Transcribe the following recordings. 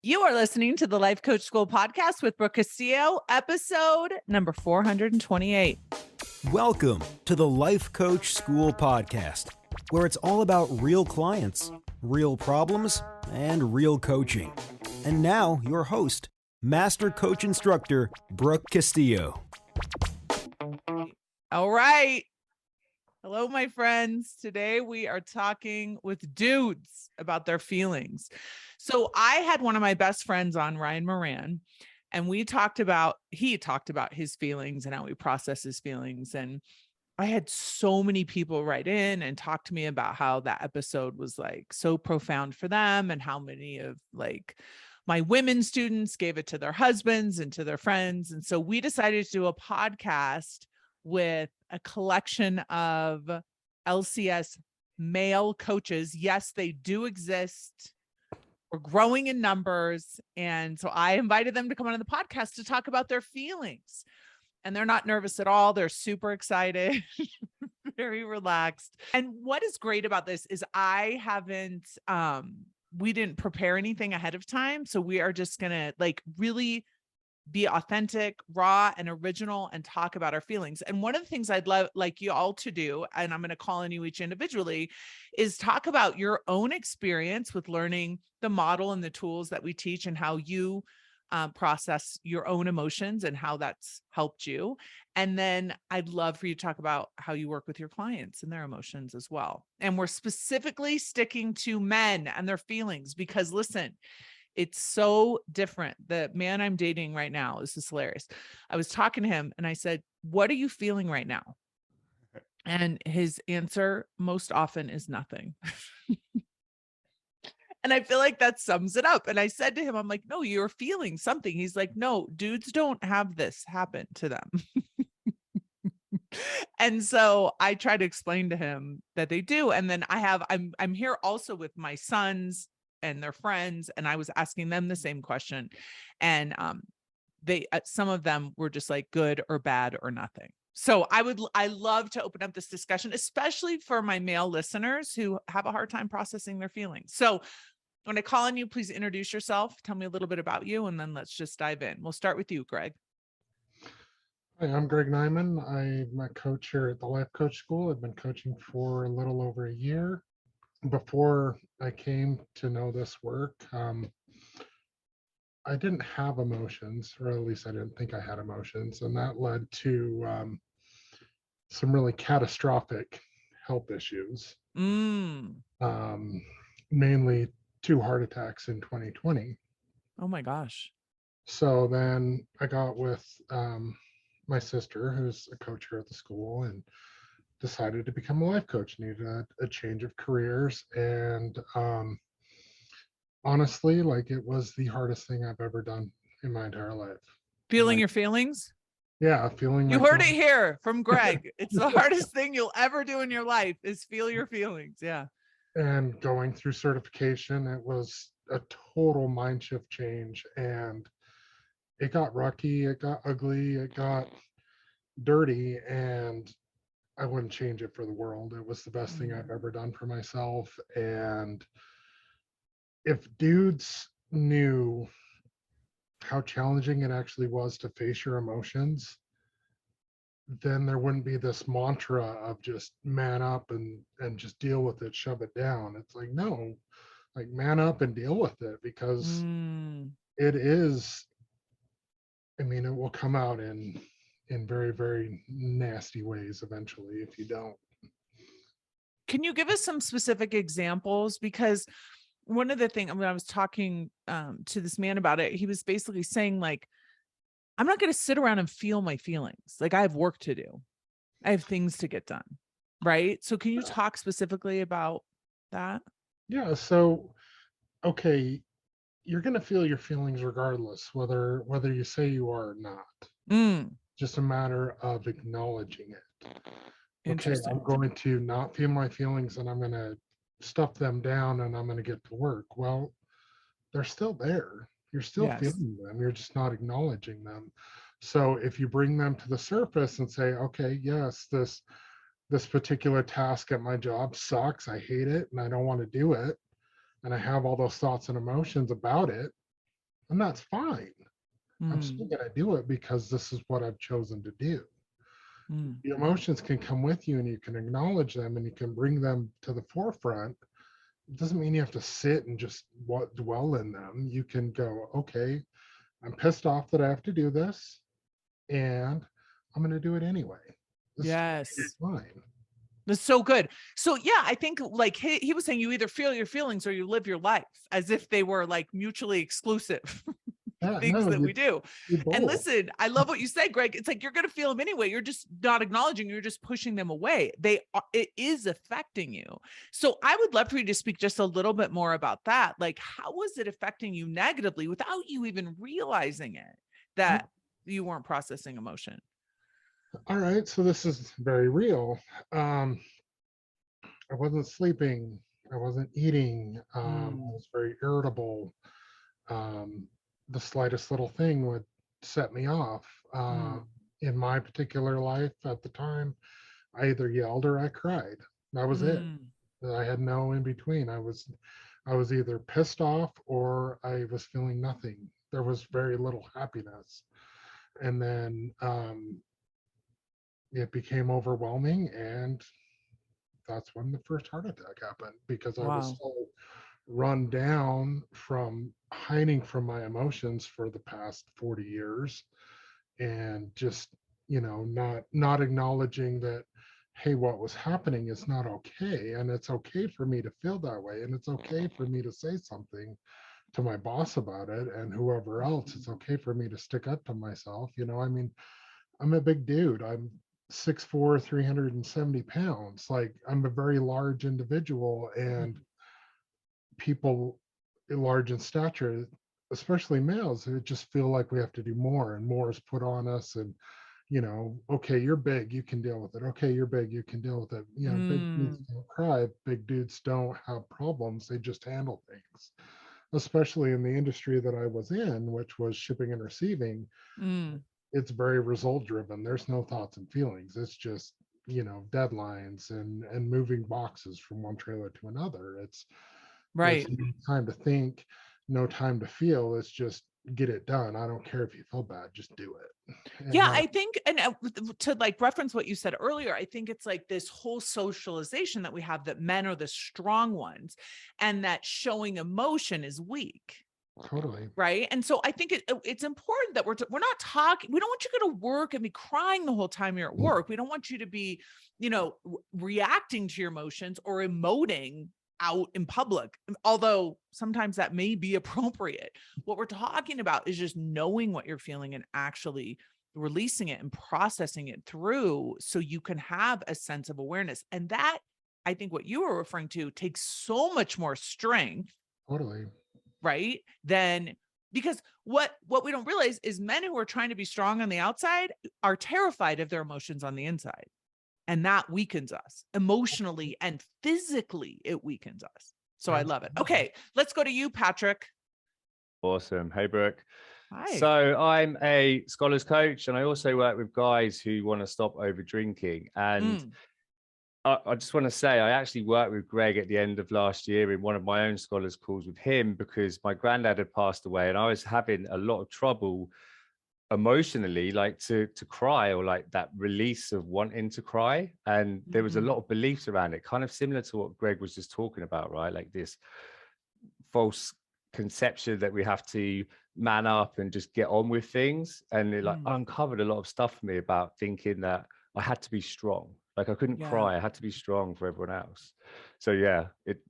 You are listening to the Life Coach School podcast with Brooke Castillo, episode number 428. Welcome to the Life Coach School podcast, where it's all about real clients, real problems, and real coaching. And now, your host, Master Coach Instructor, Brooke Castillo. All right. Hello, my friends. Today we are talking with dudes about their feelings. So I had one of my best friends on, Ryan Moran, and he talked about his feelings and how he processes feelings. And I had so many people write in and talk to me about how that episode was like so profound for them, and how many of my women students gave it to their husbands and to their friends. And so we decided to do a podcast with a collection of LCS male coaches. Yes, they do exist. We're growing in numbers. And so I invited them to come on the podcast to talk about their feelings. And they're not nervous at all. They're super excited, very relaxed. And what is great about this is we didn't prepare anything ahead of time. So we are just going to really be authentic, raw, and original, and talk about our feelings. And one of the things I'd like you all to do, and I'm going to call on you each individually, is talk about your own experience with learning the model and the tools that we teach, and how you process your own emotions and how that's helped you. And then I'd love for you to talk about how you work with your clients and their emotions as well. And we're specifically sticking to men and their feelings, because listen, it's so different. The man I'm dating right now, this is hilarious. I was talking to him and I said, "What are you feeling right now?" And his answer most often is nothing. And I feel like that sums it up. And I said to him, I'm like, "No, you're feeling something." He's like, "No, dudes don't have this happen to them." And so I try to explain to him that they do. And then I'm here also with my sons and their friends, and I was asking them the same question. And some of them were just like good or bad or nothing. So I love to open up this discussion, especially for my male listeners who have a hard time processing their feelings. So when I call on you, please introduce yourself, tell me a little bit about you, and then let's just dive in. We'll start with you, Greg. Hi, I'm Greg Nyman. I'm a coach here at the Life Coach School. I've been coaching for a little over a year. Before I came to know this work, I didn't have emotions, or at least I didn't think I had emotions, and that led to some really catastrophic health issues, mainly 2 heart attacks in 2020. Oh my gosh. So then I got with my sister, who's a coach here at the school, and decided to become a life coach. Needed a change of careers, and honestly, it was the hardest thing I've ever done in my entire life. Feeling your feelings? Yeah, feeling. You heard it here from Greg. It's the hardest thing you'll ever do in your life is feel your feelings. Yeah. And going through certification, it was a total mind shift change, and it got rocky, it got ugly, it got dirty, and I wouldn't change it for the world. It was the best thing I've ever done for myself. And if dudes knew how challenging it actually was to face your emotions, then there wouldn't be this mantra of just man up and just deal with it, shove it down. It's like, no, man up and deal with it, because it is, it will come out in very, very nasty ways eventually if you don't. Can you give us some specific examples? Because one of the things, when I was talking to this man about it, he was basically saying, I'm not going to sit around and feel my feelings. I have work to do. I have things to get done. Right. So can you talk specifically about that? Yeah. So, okay, you're going to feel your feelings regardless, whether you say you are or not. Just a matter of acknowledging it. Okay, I'm going to not feel my feelings, and I'm going to stuff them down, and I'm going to get to work. Well, they're still there. You're still feeling them. You're just not acknowledging them. So if you bring them to the surface and say, okay, yes, this particular task at my job sucks. I hate it, and I don't want to do it. And I have all those thoughts and emotions about it. and that's fine. I'm Mm, still going to do it because this is what I've chosen to do. mm. The emotions can come with you and you can acknowledge them and you can bring them to the forefront. It doesn't mean you have to sit and just dwell in them. You can go, okay, I'm pissed off that I have to do this, and I'm going to do it anyway. This is Yes. fine. That's so good. So yeah, I think like he was saying, you either feel your feelings or you live your life, as if they were like mutually exclusive Yeah, things no, that we do. you And both. listen, I love what you said, Greg. It's like you're going to feel them anyway. You're just not acknowledging, you're just pushing them away. It is affecting you. So I would love for you to speak just a little bit more about that. Like, how was it affecting you negatively without you even realizing it, that you weren't processing emotion? All right, so this is very real. Um, I wasn't sleeping. I wasn't eating. I Mm, was very irritable. The slightest little thing would set me off. mm, In my particular life at the time, I either yelled or I cried. That was it. mm, I had no in between. I was either pissed off or I was feeling nothing. There was very little happiness. And then it became overwhelming, and that's when the first heart attack happened because I was wow. so run down from hiding from my emotions for the past 40 years, and just, not acknowledging that, hey, what was happening is not okay, and it's okay for me to feel that way, and it's okay for me to say something to my boss about it, and whoever else. It's okay for me to stick up to myself. I mean, I'm a big dude. I'm 6'4", 370 pounds. Like, I'm a very large individual, and Mm, people large in stature, especially males, who just feel like we have to do more, and more is put on us. And, okay, you're big, you can deal with it. Okay, you're big, you can deal with it. Big dudes mm, don't cry. Big dudes don't have problems. They just handle things. Especially in the industry that I was in, which was shipping and receiving, mm. it's very result driven. There's no thoughts and feelings. It's just, deadlines and moving boxes from one trailer to another. There's Right. no time to think, no time to feel. It's just get it done. I don't care if you feel bad, just do it. And Yeah, that I think, and to like reference what you said earlier, I think it's like this whole socialization that we have that men are the strong ones and that showing emotion is weak. totally. Right. And so I think it's important that we're not talking. We don't want you to go to work and be crying the whole time you're at work. We don't want you to be, reacting to your emotions or emoting out in public, although sometimes that may be appropriate. What we're talking about is just knowing what you're feeling and actually releasing it and processing it through so you can have a sense of awareness. And that, I think what you were referring to, takes so much more strength, Totally. right? Then because what we don't realize is men who are trying to be strong on the outside are terrified of their emotions on the inside. And that weakens us emotionally and physically, it weakens us. So I love it. Absolutely. Okay, let's go to you, Patrick. Awesome. Hey, Brooke. Hi. So I'm a scholars coach, and I also work with guys who want to stop over drinking. And Mm, I just want to say, I actually worked with Greg at the end of last year in one of my own scholars calls with him because my granddad had passed away, and I was having a lot of trouble emotionally, like to cry, or like that release of wanting to cry. And there was a lot of beliefs around it, kind of similar to what Greg was just talking about, right? Like this false conception that we have to man up and just get on with things. And it like mm, uncovered a lot of stuff for me about thinking that I had to be strong. Like I couldn't yeah. cry. I had to be strong for everyone else. So yeah,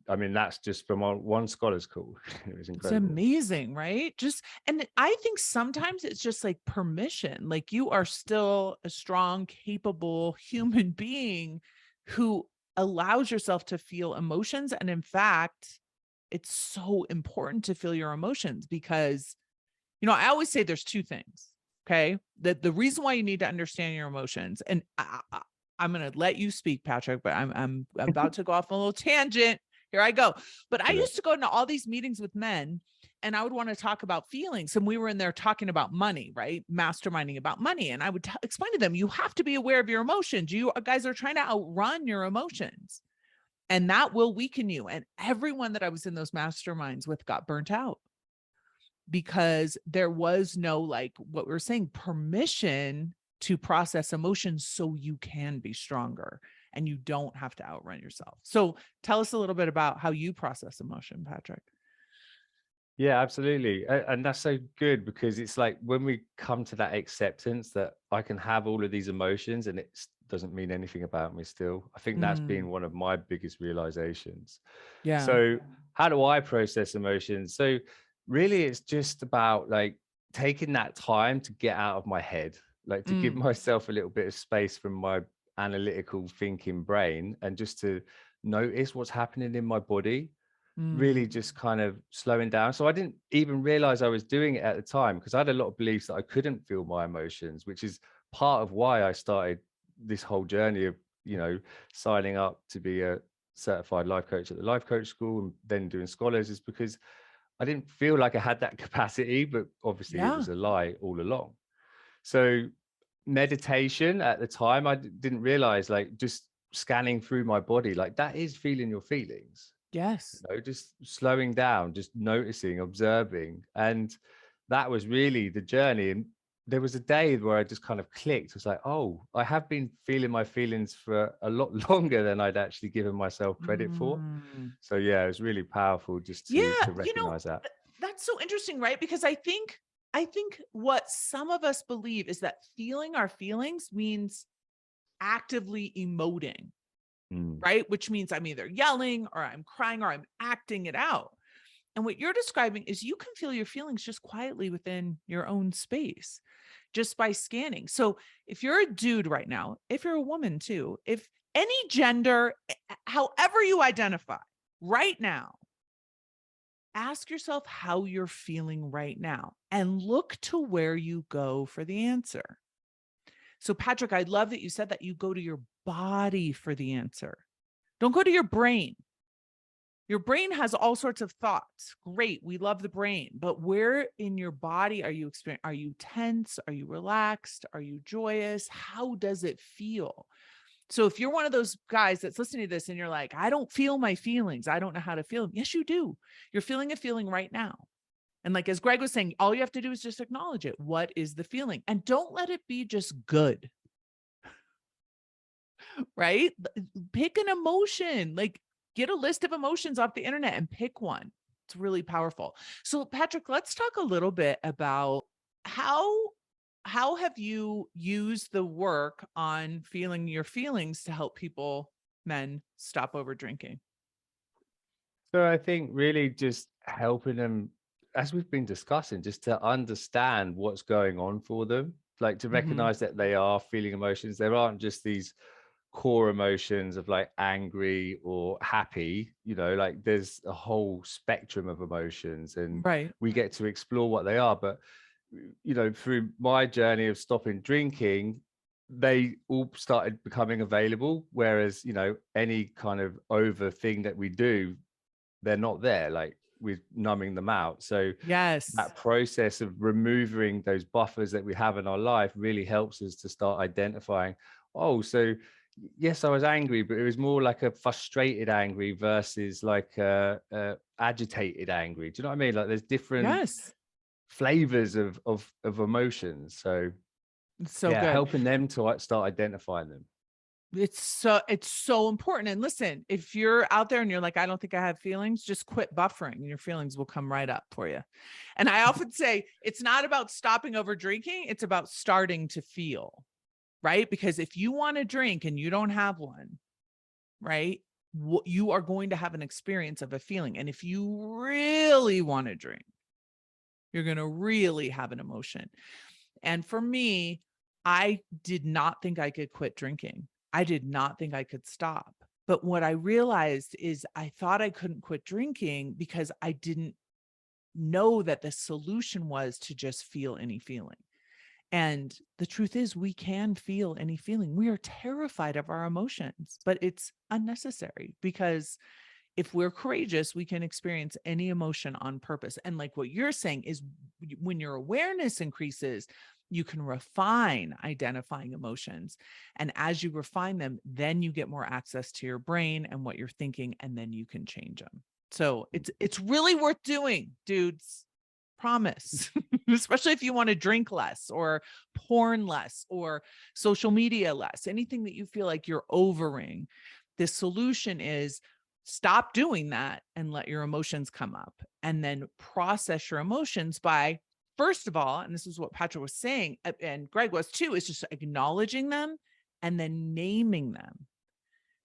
I mean, that's just from one scholar's call. It was It's incredible. amazing, right? Just, and I think sometimes it's just like permission. Like you are still a strong, capable human being who allows yourself to feel emotions. And in fact, it's so important to feel your emotions because, I always say there's two things. Okay. That the reason why you need to understand your emotions, and I'm going to let you speak, Patrick, but I'm about to go off on a little tangent. Here I go. But I used to go into all these meetings with men and I would want to talk about feelings. And we were in there talking about money, right? Masterminding about money. And I would explain to them, you have to be aware of your emotions. You guys are trying to outrun your emotions and that will weaken you. And everyone that I was in those masterminds with got burnt out because there was no, like what we were saying, permission to process emotions so you can be stronger and you don't have to outrun yourself. So tell us a little bit about how you process emotion, Patrick. Yeah, absolutely. And that's so good, because it's like when we come to that acceptance that I can have all of these emotions and it doesn't mean anything about me still. I think that's been one of my biggest realizations. Yeah. So how do I process emotions? So really it's just about like taking that time to get out of my head, like to give myself a little bit of space from my analytical thinking brain and just to notice what's happening in my body. Really just kind of slowing down. So I didn't even realize I was doing it at the time, because I had a lot of beliefs that I couldn't feel my emotions, which is part of why I started this whole journey of, signing up to be a certified life coach at the Life Coach School and then doing scholars, is because I didn't feel like I had that capacity, but obviously it was a lie all along. So meditation at the time, I didn't realize, like just scanning through my body, like that is feeling your feelings. Yes. Just slowing down, just noticing, observing. And that was really the journey. And there was a day where I just kind of clicked. It was like, oh, I have been feeling my feelings for a lot longer than I'd actually given myself credit for. So yeah, it was really powerful just to recognize that. That's so interesting, right? Because I think what some of us believe is that feeling our feelings means actively emoting. Right? Which means I'm either yelling or I'm crying or I'm acting it out. And what you're describing is you can feel your feelings just quietly within your own space, just by scanning. So if you're a dude right now, if you're a woman too, if any gender, however you identify right now, ask yourself how you're feeling right now and look to where you go for the answer. So Patrick, I love that you said that you go to your body for the answer. Don't go to your brain. Your brain has all sorts of thoughts. Great. We love the brain, but where in your body are you experiencing? Are you tense? Are you relaxed? Are you joyous? How does it feel? So if you're one of those guys that's listening to this and you're like, I don't feel my feelings, I don't know how to feel them. Yes, you do. You're feeling a feeling right now. And like, as Greg was saying, all you have to do is just acknowledge it. What is the feeling? And don't let it be just good. Right? Pick an emotion, like get a list of emotions off the internet and pick one. It's really powerful. So Patrick, let's talk a little bit about how have you used the work on feeling your feelings to help men stop over drinking? So I think really just helping them, as we've been discussing, just to understand what's going on for them, like to recognize that they are feeling emotions. There aren't just these core emotions of like angry or happy, like there's a whole spectrum of emotions, and we get to explore what they are. But through my journey of stopping drinking, they all started becoming available, whereas any kind of over thing that we do, they're not there, like we're numbing them out. So that process of removing those buffers that we have in our life really helps us to start identifying, oh, so yes, I was angry, but it was more like a frustrated angry versus like a agitated angry. Do you know what I mean? Like there's different flavors of emotions. So good. Helping them to start identifying them. It's so important. And listen, if you're out there and you're like, I don't think I have feelings, just quit buffering and your feelings will come right up for you. And I often say it's not about stopping over drinking. It's about starting to feel. Right? Because if you want to drink and you don't have one, right, you are going to have an experience of a feeling. And if you really want to drink, you're going to really have an emotion. And for me, I did not think I could quit drinking. I did not think I could stop. But what I realized is I thought I couldn't quit drinking because I didn't know that the solution was to just feel any feeling. And the truth is we can feel any feeling. We are terrified of our emotions, but it's unnecessary, because if we're courageous, we can experience any emotion on purpose. And like what you're saying is when your awareness increases, you can refine identifying emotions. And as you refine them, then you get more access to your brain and what you're thinking, and then you can change them. So it's really worth doing, dudes. Promise. Especially if you want to drink less or porn less or social media less, anything that you feel like you're overing. The solution is stop doing that and let your emotions come up, and then process your emotions by, first of all, and this is what Patrick was saying, and Greg was too, is just acknowledging them and then naming them.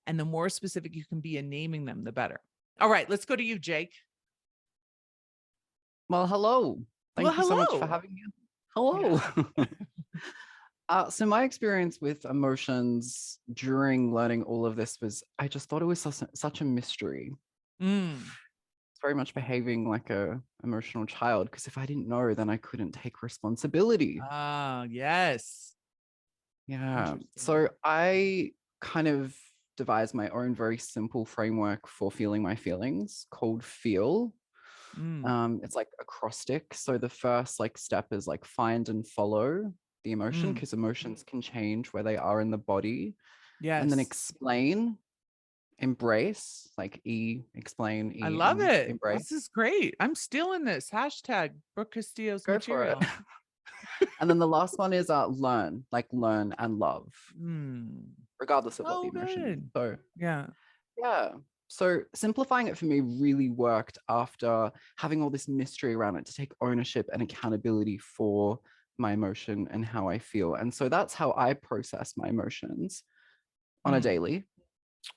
And the more specific you can be in naming them, the better. All right, let's go to you, Jake. Well, hello. Thank you so much for hello. having me. Hello. So my experience with emotions during learning all of this was, I just thought it was such a mystery. It's very much behaving like a emotional child, because if I didn't know, then I couldn't take responsibility. Ah, yes. Yeah. Interesting. So I kind of devised my own very simple framework for feeling my feelings called FEEL. It's like acrostic. So the first like step is like find and follow the emotion, because emotions can change where they are in the body. Yes. And then explain, embrace, like explain, I love it. embrace. This is great. I'm stealing this. Hashtag Brooke Castillo's Go material. for it. And then the last one is learn, like learn and love, regardless of what the emotion is. So yeah. So simplifying it for me really worked after having all this mystery around it, to take ownership and accountability for my emotion and how I feel. And so that's how I process my emotions on a daily,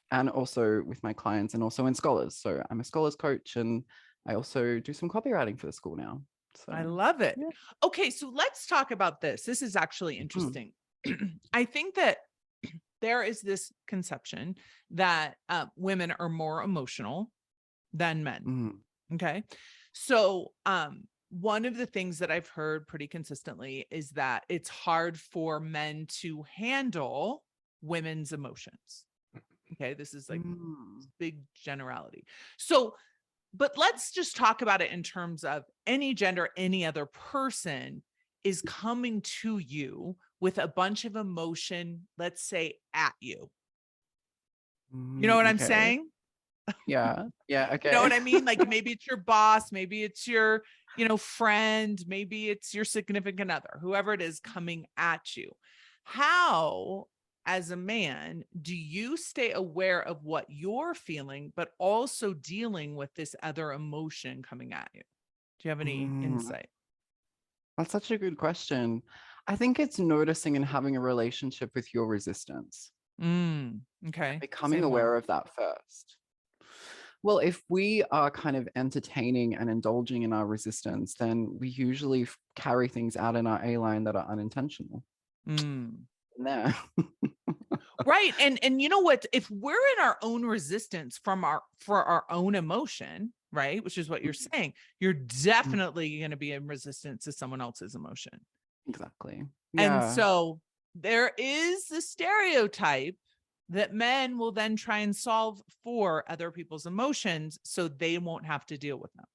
and also with my clients and also in scholars. So I'm a scholars coach, and I also do some copywriting for the school now. So I love it. yeah. Okay, so let's talk about this. This is actually interesting. I think that there is this conception that women are more emotional than men. Okay. So one of the things that I've heard pretty consistently is that it's hard for men to handle women's emotions. Okay. This is like big generality. So, but let's just talk about it in terms of any gender, any other person is coming to you with a bunch of emotion, let's say at you. You know what I'm saying? Yeah. Okay. You know what I mean? Like maybe it's your boss, maybe it's your, friend, maybe it's your significant other, whoever it is coming at you. How, as a man, do you stay aware of what you're feeling, but also dealing with this other emotion coming at you? Do you have any insight? That's such a good question. I think it's noticing and having a relationship with your resistance. Okay. Becoming aware of that first. Well, if we are kind of entertaining and indulging in our resistance, then we usually carry things out in our A line that are unintentional. There. Right. And you know what? If we're in our own resistance for our own emotion, right, which is what you're saying, you're definitely going to be in resistance to someone else's emotion. Exactly. Yeah. And so there is the stereotype that men will then try and solve for other people's emotions so they won't have to deal with them.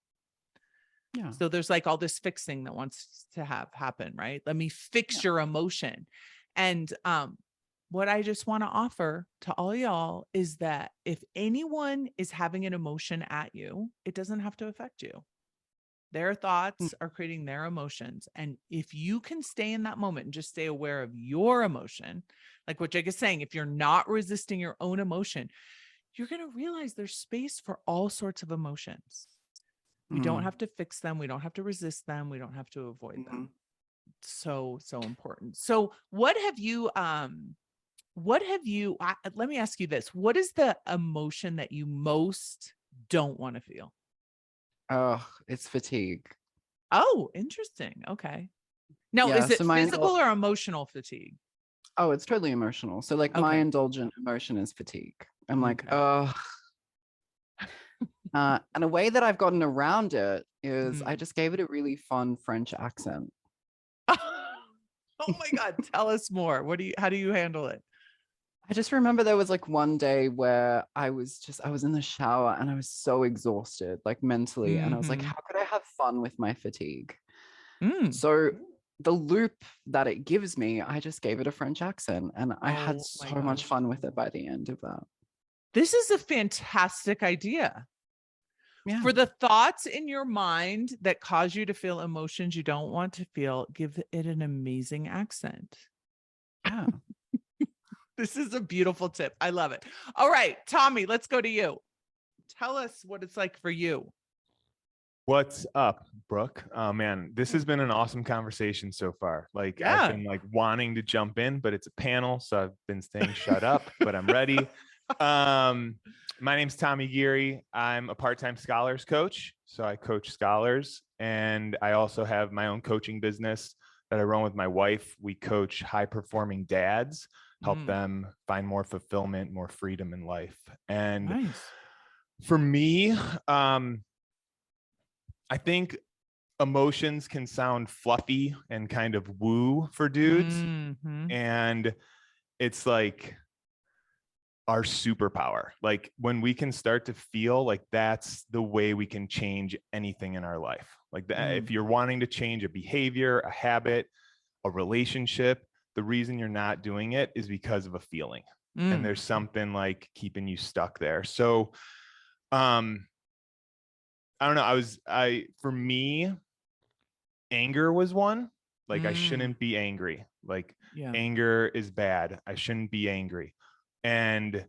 Yeah. So there's like all this fixing that wants to have happen, right? Let me fix your emotion. And what I just want to offer to all y'all is that if anyone is having an emotion at you, it doesn't have to affect you. Their thoughts are creating their emotions. And if you can stay in that moment and just stay aware of your emotion, like what Jake is saying, if you're not resisting your own emotion, you're going to realize there's space for all sorts of emotions. We don't have to fix them. We don't have to resist them. We don't have to avoid them. So important. So let me ask you this. What is the emotion that you most don't want to feel? Oh, it's fatigue. Oh, interesting. Okay. Now, is it physical or emotional fatigue? Oh, it's totally emotional. So like my indulgent emotion is fatigue. I'm like, oh. And a way that I've gotten around it is I just gave it a really fun French accent. Oh my God. Tell us more. How do you handle it? I just remember there was like one day where I was in the shower and I was so exhausted, like mentally. And I was like, how could I have fun with my fatigue? So the loop that it gives me, I just gave it a French accent and I had so much fun with it by the end of that. This is a fantastic idea. For the thoughts in your mind that cause you to feel emotions you don't want to feel, give it an amazing accent. Yeah. This is a beautiful tip. I love it. All right, Tommy, let's go to you. Tell us what it's like for you. What's up, Brooke? Oh man, this has been an awesome conversation so far. Like I've been like wanting to jump in, but it's a panel, so I've been staying shut up, but I'm ready. My name's Tommy Geary. I'm a part-time scholars coach. So I coach scholars, and I also have my own coaching business that I run with my wife. We coach high-performing dads, help them find more fulfillment, more freedom in life. And for me, I think emotions can sound fluffy and kind of woo for dudes. And it's like our superpower. Like when we can start to feel, like that's the way we can change anything in our life. Like if you're wanting to change a behavior, a habit, a relationship, the reason you're not doing it is because of a feeling. And there's something like keeping you stuck there. So, I don't know. For me, anger was one. Like I shouldn't be angry. Like anger is bad. I shouldn't be angry. And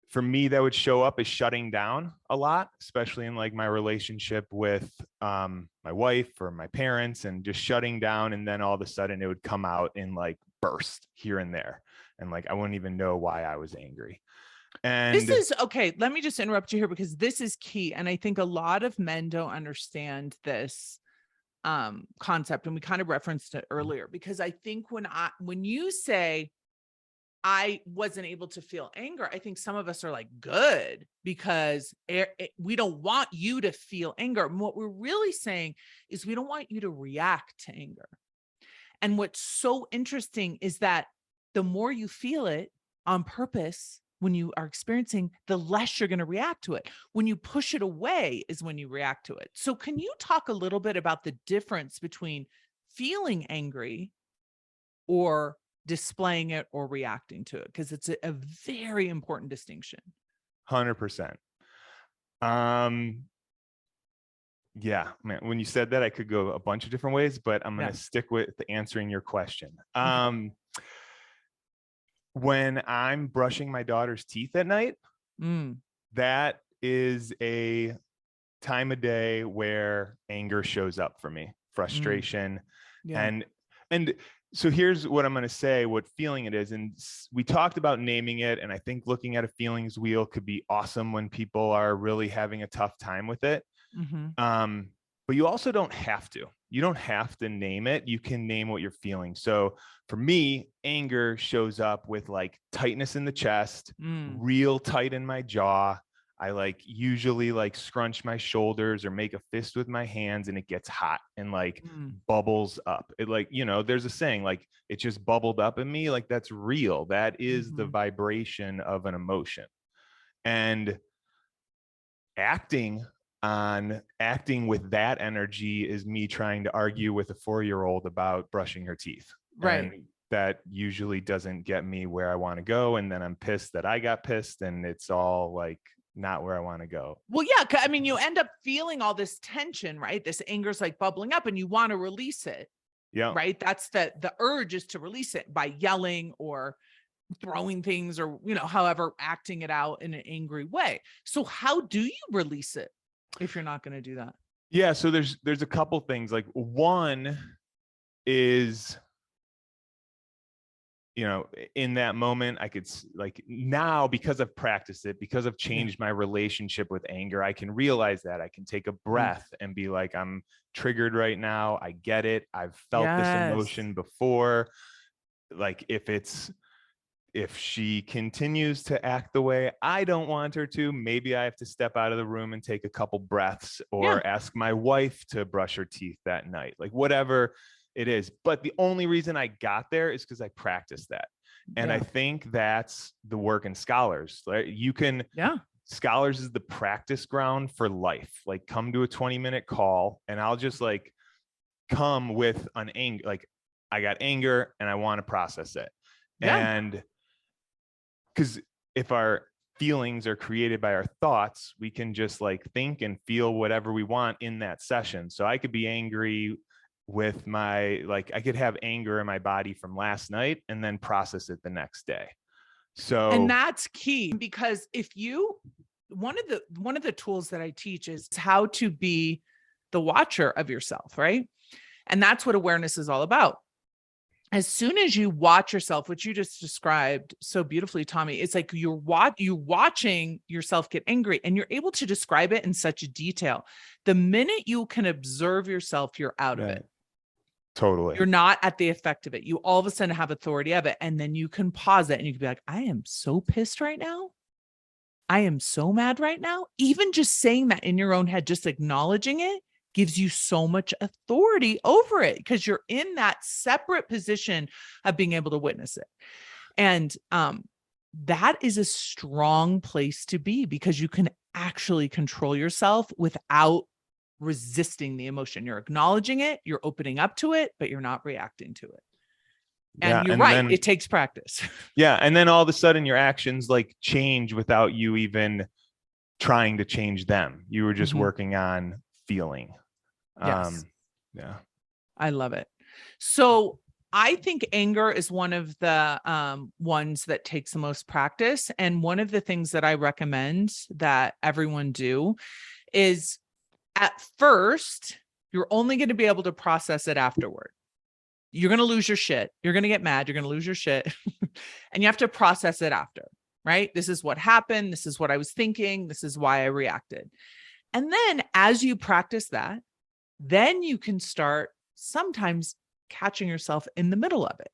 for me, that would show up as shutting down a lot, especially in like my relationship with my wife or my parents, and just shutting down. And then all of a sudden it would come out in like burst here and there. And like, I wouldn't even know why I was angry. And this is okay. Let me just interrupt you here because this is key. And I think a lot of men don't understand this concept. And we kind of referenced it earlier, because I think when you say I wasn't able to feel anger, I think some of us are like, good, because we don't want you to feel anger. And what we're really saying is we don't want you to react to anger. And what's so interesting is that the more you feel it on purpose, when you are experiencing, the less you're going to react to it. When you push it away is when you react to it. So can you talk a little bit about the difference between feeling angry or displaying it or reacting to it? Because it's a very important distinction. 100%. Yeah, man, when you said that, I could go a bunch of different ways, but I'm going to stick with answering your question. When I'm brushing my daughter's teeth at night, that is a time of day where anger shows up for me, frustration. And so here's what I'm going to say, what feeling it is. And we talked about naming it. And I think looking at a feelings wheel could be awesome when people are really having a tough time with it. But you also don't have to. You don't have to name it. You can name what you're feeling. So for me, anger shows up with like tightness in the chest, real tight in my jaw. I like usually like scrunch my shoulders or make a fist with my hands, and it gets hot and like bubbles up. It like, you know, there's a saying like it just bubbled up in me. Like that's real. That is the vibration of an emotion. And acting with that energy is me trying to argue with a 4-year-old about brushing her teeth. Right. And that usually doesn't get me where I want to go. And then I'm pissed that I got pissed, and it's all like not where I want to go. Well, yeah. I mean, you end up feeling all this tension, right? This anger's like bubbling up and you want to release it. Yeah. Right. That's the urge is to release it by yelling or throwing things or, you know, however, acting it out in an angry way. So how do you release it if you're not going to do that? Yeah. So there's a couple things. Like one is, you know, in that moment, I could like now, because I've practiced it, because I've changed my relationship with anger, I can realize that I can take a breath and be like, I'm triggered right now. I get it. I've felt this emotion before. Like if she continues to act the way I don't want her to, maybe I have to step out of the room and take a couple breaths, or ask my wife to brush her teeth that night, like whatever it is. But the only reason I got there is because I practiced that. And I think that's the work in Scholars. Right? You can, Scholars is the practice ground for life. Like come to a 20-minute call and I'll just like come with an anger, like I got anger and I want to process it. And because if our feelings are created by our thoughts, we can just like think and feel whatever we want in that session. So I could be angry with I could have anger in my body from last night and then process it the next day. So, and that's key, because one of the tools that I teach is how to be the watcher of yourself, right? And that's what awareness is all about. As soon as you watch yourself, which you just described so beautifully, Tommy, it's like you're watching yourself get angry, and you're able to describe it in such detail. The minute you can observe yourself, you're out of it. Totally. You're not at the effect of it. You all of a sudden have authority of it. And then you can pause it and you can be like, I am so pissed right now. I am so mad right now. Even just saying that in your own head, just acknowledging it, gives you so much authority over it, because you're in that separate position of being able to witness it. And that is a strong place to be, because you can actually control yourself without resisting the emotion. You're acknowledging it, you're opening up to it, but you're not reacting to it. And you're right. Then, it takes practice. Yeah. And then all of a sudden your actions like change without you even trying to change them. You were just working on feeling. Yes. Yeah. I love it. So I think anger is one of the ones that takes the most practice. And one of the things that I recommend that everyone do is, at first, you're only going to be able to process it afterward. You're going to lose your shit. You're going to get mad. You're going to lose your shit. And you have to process it after, right? This is what happened. This is what I was thinking. This is why I reacted. And then as you practice that, then you can start sometimes catching yourself in the middle of it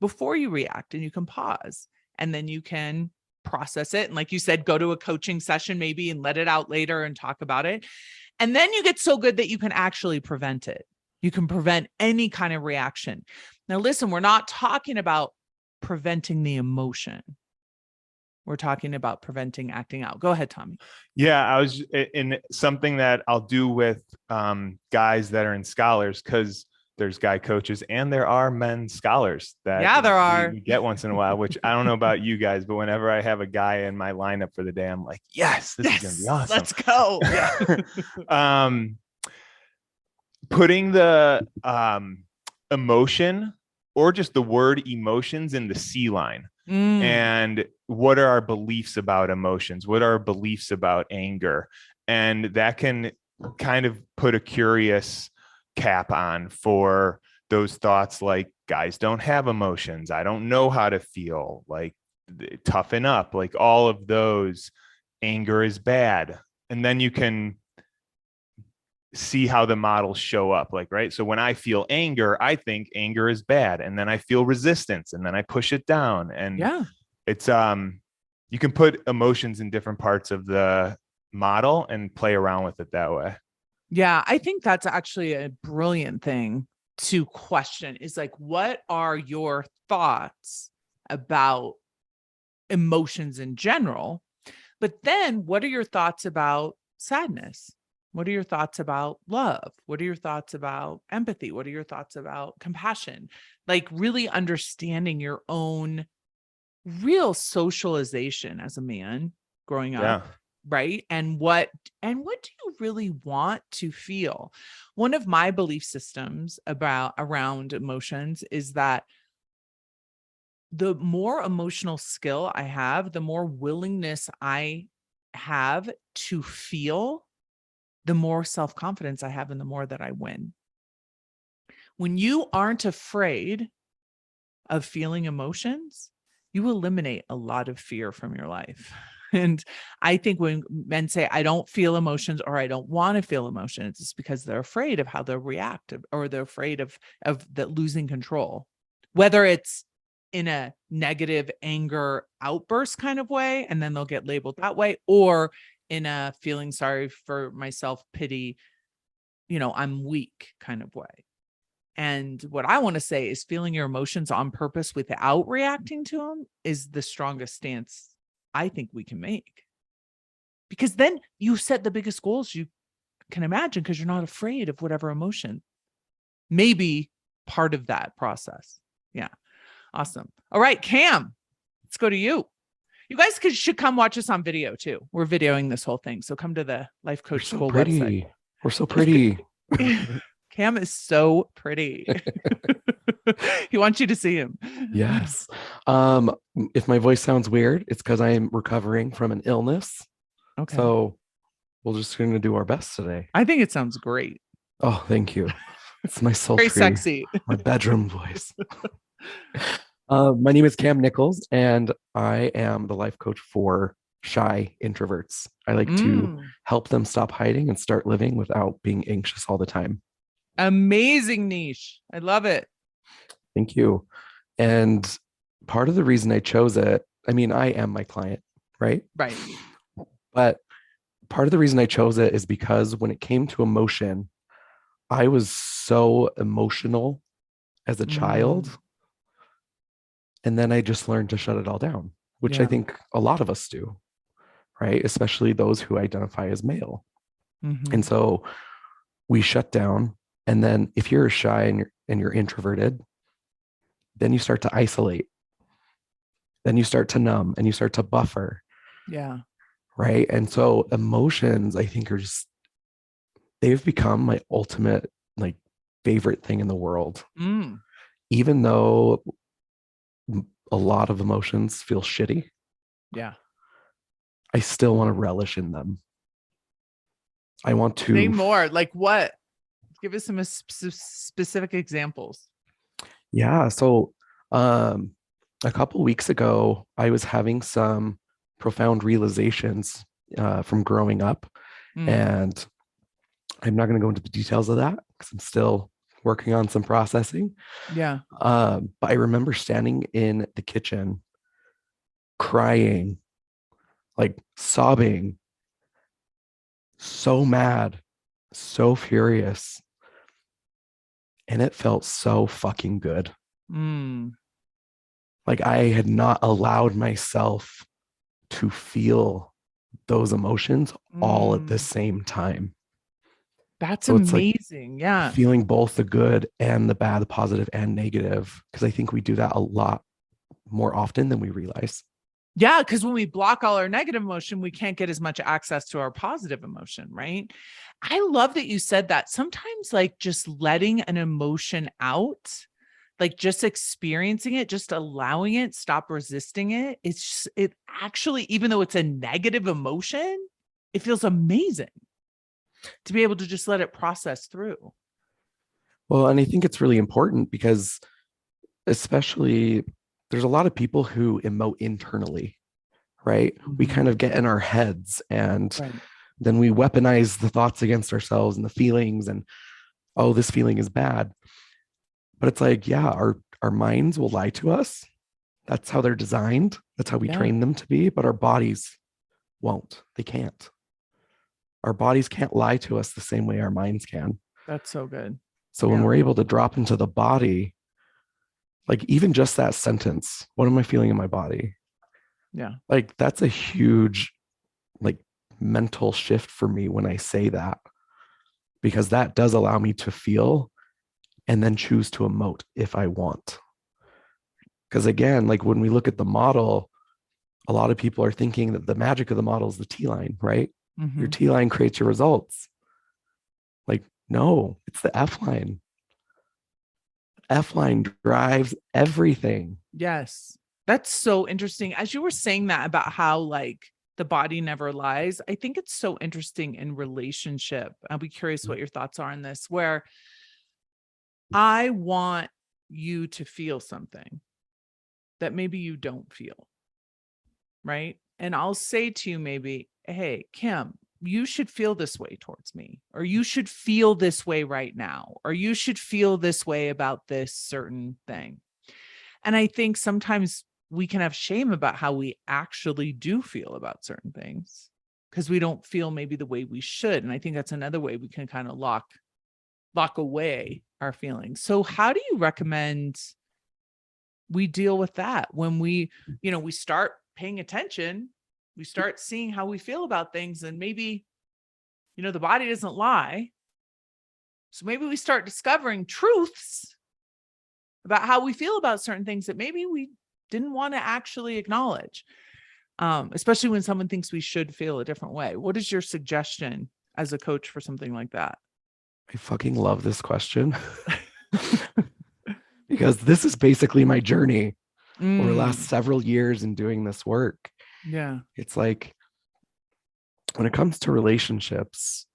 before you react, and you can pause, and then you can process it. And like you said, go to a coaching session maybe and let it out later and talk about it. And then you get so good that you can actually prevent it. You can prevent any kind of reaction. Now, listen, we're not talking about preventing the emotion. We're talking about preventing acting out. Go ahead, Tommy. Yeah, I was in something that I'll do with guys that are in scholars, because there's guy coaches and there are men scholars that there are. We get once in a while, which I don't know about you guys, but whenever I have a guy in my lineup for the day, I'm like, yes, this is going to be awesome. Let's go. Yeah. Putting the emotion, or just the word emotions, in the C line. And what are our beliefs about emotions? What are our beliefs about anger? And that can kind of put a curious cap on for those thoughts like, guys don't have emotions. I don't know how to feel, like toughen up, like all of those. Anger is bad. And then you can see how the models show up, like, right? So when I feel anger, I think anger is bad. And then I feel resistance, and then I push it down. And it's, you can put emotions in different parts of the model and play around with it that way. Yeah. I think that's actually a brilliant thing to question, is like, what are your thoughts about emotions in general? But then what are your thoughts about sadness? What are your thoughts about love? What are your thoughts about empathy? What are your thoughts about compassion? Like really understanding your own real socialization as a man growing up, right? And what do you really want to feel? One of my belief systems around emotions is that the more emotional skill I have, the more willingness I have to feel, the more self-confidence I have, and the more that I win. When you aren't afraid of feeling emotions, you eliminate a lot of fear from your life. And I think when men say, I don't feel emotions, or I don't want to feel emotions, it's because they're afraid of how they'll react, or they're afraid of the losing control, whether it's in a negative anger outburst kind of way, and then they'll get labeled that way, or in a feeling sorry for myself, pity, I'm weak kind of way. And what I want to say is feeling your emotions on purpose without reacting to them is the strongest stance I think we can make. Because then you set the biggest goals you can imagine, because you're not afraid of whatever emotion may be part of that process. Yeah. Awesome. All right, Cam, let's go to you. You guys should come watch us on video too. We're videoing this whole thing. So come to the Life Coach School website. We're so pretty. Cam is so pretty. He wants you to see him. Yes. If my voice sounds weird, it's because I'm recovering from an illness. Okay. So we're just going to do our best today. I think it sounds great. Oh, thank you. It's my sultry, very sexy, my bedroom voice. My name is Cam Nichols, and I am the life coach for shy introverts. I like to help them stop hiding and start living without being anxious all the time. Amazing niche. I love it. Thank you. And part of the reason I chose it, I mean, I am my client, right? Right. But part of the reason I chose it is because when it came to emotion, I was so emotional as a child. And then I just learned to shut it all down, which I think a lot of us do, right? Especially those who identify as male. And so we shut down. And then if you're shy and you're introverted, then you start to isolate. Then you start to numb and you start to buffer. Yeah. Right. And so emotions, I think, are just, they've become my ultimate like favorite thing in the world. Even though a lot of emotions feel shitty. Yeah. I still want to relish in them. I want to say more. Like what? Give us some specific examples. Yeah. So a couple weeks ago, I was having some profound realizations from growing up. And I'm not going to go into the details of that because I'm still working on some processing. Yeah. But I remember standing in the kitchen, crying, like sobbing, so mad, so furious. And it felt so fucking good. Like I had not allowed myself to feel those emotions all at the same time. That's so amazing. Like yeah. Feeling both the good and the bad, the positive and negative. Because I think we do that a lot more often than we realize. Yeah. Because when we block all our negative emotion, we can't get as much access to our positive emotion. Right. I love that you said that. Sometimes like just letting an emotion out, like just experiencing it, just allowing it, stop resisting it. It actually, even though it's a negative emotion, it feels amazing to be able to just let it process through. Well, and I think it's really important because especially there's a lot of people who emote internally, right? We kind of get in our heads and then we weaponize the thoughts against ourselves and the feelings and, oh, this feeling is bad. But it's like, yeah, our minds will lie to us. That's how they're designed. That's how we train them to be. But our bodies won't. They can't. Our bodies can't lie to us the same way our minds can. That's so good. So when we're able to drop into the body, like even just that sentence, what am I feeling in my body? Yeah. Like that's a huge like mental shift for me when I say that, because that does allow me to feel and then choose to emote if I want. Because again, like when we look at the model, a lot of people are thinking that the magic of the model is the T-line, right? Your T-line creates your results. Like, no, it's the F-line. F-line drives everything. Yes. That's so interesting. As you were saying that about how like the body never lies, I think it's so interesting in relationship. I'll be curious what your thoughts are on this, where I want you to feel something that maybe you don't feel, right? And I'll say to you maybe, hey, Kim, you should feel this way towards me, or you should feel this way right now, or you should feel this way about this certain thing. And I think sometimes we can have shame about how we actually do feel about certain things because we don't feel maybe the way we should. And I think that's another way we can kind of lock away our feelings. So how do you recommend we deal with that when we start paying attention, we start seeing how we feel about things, and maybe, the body doesn't lie. So maybe we start discovering truths about how we feel about certain things that maybe we didn't want to actually acknowledge. especially when someone thinks we should feel a different way. What is your suggestion as a coach for something like that? I fucking love this question because this is basically my journey over the last several years in doing this work. Yeah. It's like when it comes to relationships,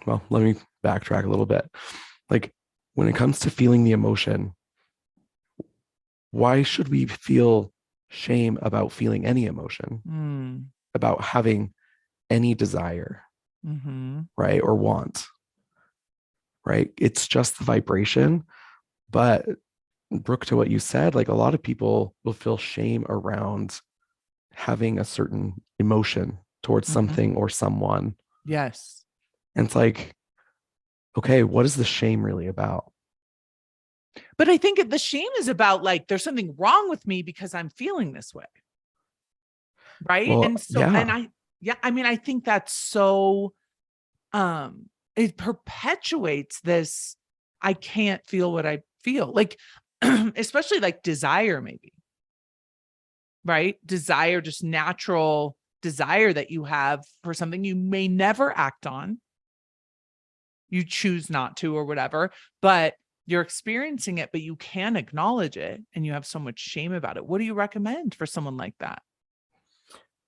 well, let me backtrack a little bit. Like when it comes to feeling the emotion, why should we feel shame about feeling any emotion, about having any desire, right? Or want, right? It's just the vibration. But Brooke, to what you said, like a lot of people will feel shame around having a certain emotion towards something or someone. Yes. And it's like, okay, what is the shame really about? But I think the shame is about like, there's something wrong with me because I'm feeling this way. Right. Well, and so, and I think that's so, it perpetuates this, I can't feel what I feel like, especially like desire, maybe. Right. Desire, just natural desire that you have for something you may never act on. You choose not to or whatever, but you're experiencing it, but you can acknowledge it and you have so much shame about it. What do you recommend for someone like that?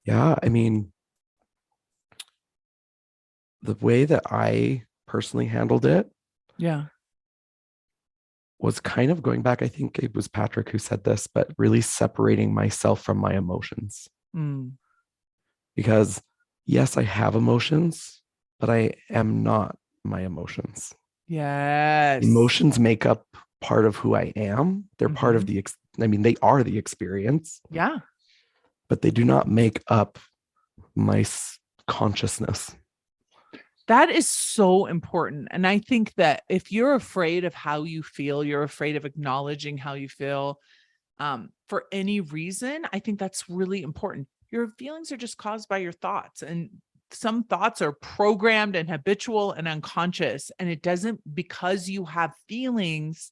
Yeah, I mean, the way that I personally handled it was kind of going back, I think it was Patrick who said this, but really separating myself from my emotions. Because yes, I have emotions, but I am not my emotions. Yes. Emotions make up part of who I am. They're part of the, they are the experience. Yeah. But they do not make up my consciousness. That is so important. And I think that if you're afraid of how you feel, you're afraid of acknowledging how you feel for any reason, I think that's really important. Your feelings are just caused by your thoughts, and some thoughts are programmed and habitual and unconscious. And it doesn't, because you have feelings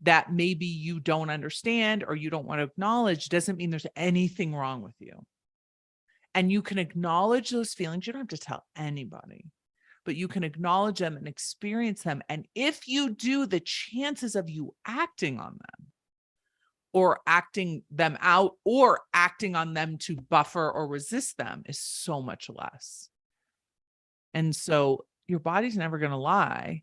that maybe you don't understand or you don't want to acknowledge, doesn't mean there's anything wrong with you. And you can acknowledge those feelings. You don't have to tell anybody, but you can acknowledge them and experience them. And if you do, the chances of you acting on them or acting them out or acting on them to buffer or resist them is so much less. And so your body's never going to lie.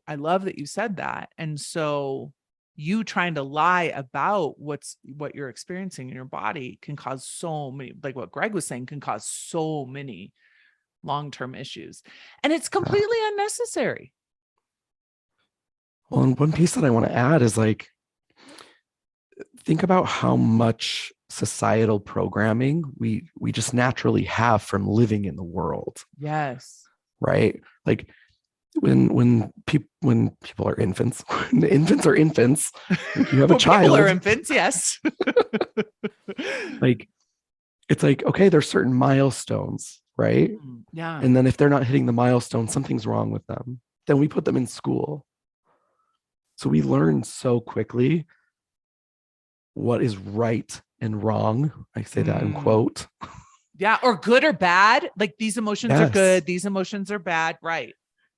I love that you said that. And so you trying to lie about what you're experiencing in your body can cause so many, like what Greg was saying, can cause so many long-term issues. And it's completely unnecessary. Well, and one piece that I want to add is like, think about how much societal programming we just naturally have from living in the world. Yes. Right? Like when people are infants, when infants are infants, you have a child. People are infants, yes. Like, it's like, okay, there's certain milestones, right? Yeah. And then if they're not hitting the milestone, something's wrong with them. Then we put them in school. So we learn so quickly what is right and wrong. I say that in quote. Yeah. Or good or bad. Like these emotions are good. These emotions are bad. Right.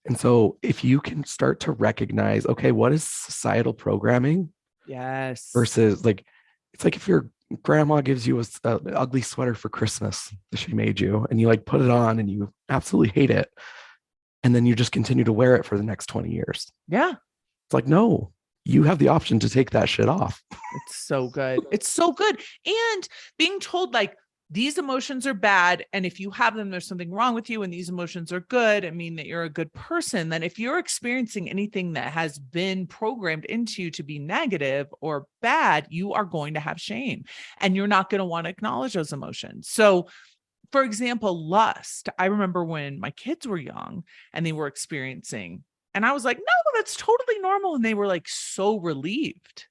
And so if you can start to recognize, okay, what is societal programming? Yes. Versus like, it's like if your grandma gives you an ugly sweater for Christmas that she made you, and you like put it on and you absolutely hate it. And then you just continue to wear it for the next 20 years. Yeah. It's like, no, you have the option to take that shit off. It's so good. It's so good. And being told like, these emotions are bad. And if you have them, there's something wrong with you. And these emotions are good and mean that you're a good person. Then if you're experiencing anything that has been programmed into you to be negative or bad, you are going to have shame and you're not going to want to acknowledge those emotions. So for example, lust. I remember when my kids were young and they were experiencing, and I was like, no, that's totally normal. And they were like, so relieved.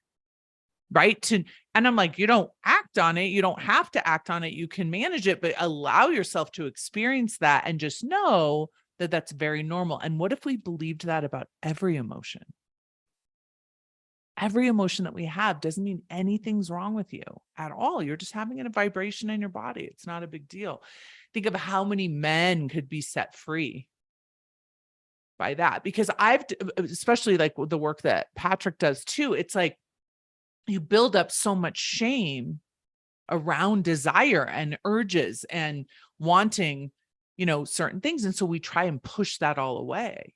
Right. And I'm like, you don't act on it. You don't have to act on it. You can manage it, but allow yourself to experience that and just know that that's very normal. And what if we believed that about every emotion? Every emotion that we have doesn't mean anything's wrong with you at all. You're just having a vibration in your body. It's not a big deal. Think of how many men could be set free by that, because especially like the work that Patrick does too, it's like you build up so much shame around desire and urges and wanting, certain things. And so we try and push that all away.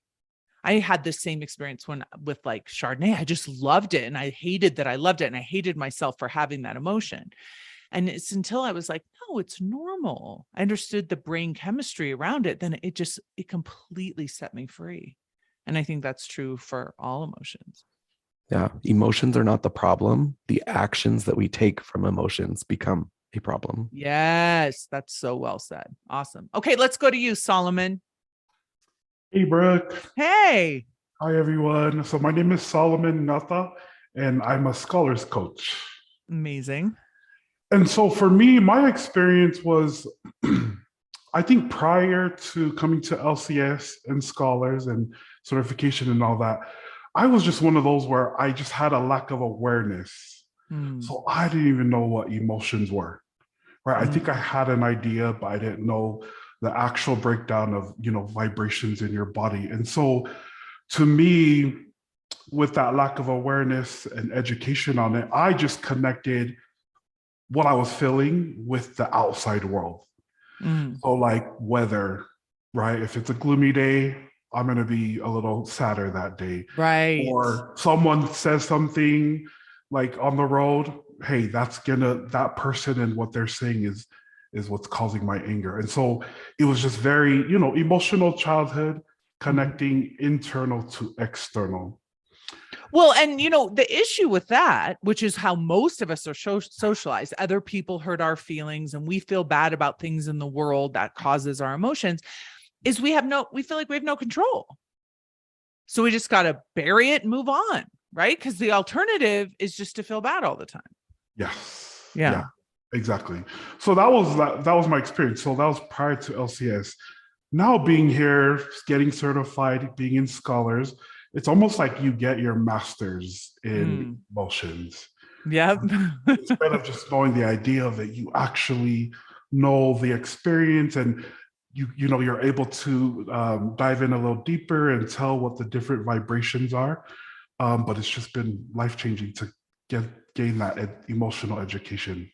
I had the same experience with like Chardonnay. I just loved it. And I hated that I loved it. And I hated myself for having that emotion. And it's until I was like, no, it's normal. I understood the brain chemistry around it. Then it completely set me free. And I think that's true for all emotions. Yeah. Emotions are not the problem. The actions that we take from emotions become a problem. Yes. That's so well said. Awesome. Okay. Let's go to you, Solomon. Hey, Brooke. Hey. Hi, everyone. So my name is Solomon Nata, and I'm a scholars coach. Amazing. And so for me, my experience was, I think prior to coming to LCS and scholars and certification and all that, I was just one of those where I just had a lack of awareness. So I didn't even know what emotions were, right? I think I had an idea, but I didn't know the actual breakdown of, vibrations in your body. And so to me, with that lack of awareness and education on it, I just connected what I was feeling with the outside world. So like weather, right? If it's a gloomy day, I'm going to be a little sadder that day. Right. Or someone says something like on the road, hey, that person and what they're saying is what's causing my anger. And so it was just very, emotional childhood, connecting internal to external. Well, and the issue with that, which is how most of us are socialized, other people hurt our feelings and we feel bad about things in the world that causes our emotions, is we feel like we have no control. So we just got to bury it and move on, right? Because the alternative is just to feel bad all the time. Yes. Yeah. Exactly. So that was my experience. So that was prior to LCS. Now being here, getting certified, being in scholars, it's almost like you get your master's in emotions. Yep. Instead of just knowing the idea of it, you actually know the experience, and you're able to dive in a little deeper and tell what the different vibrations are. But it's just been life-changing to gain that emotional education.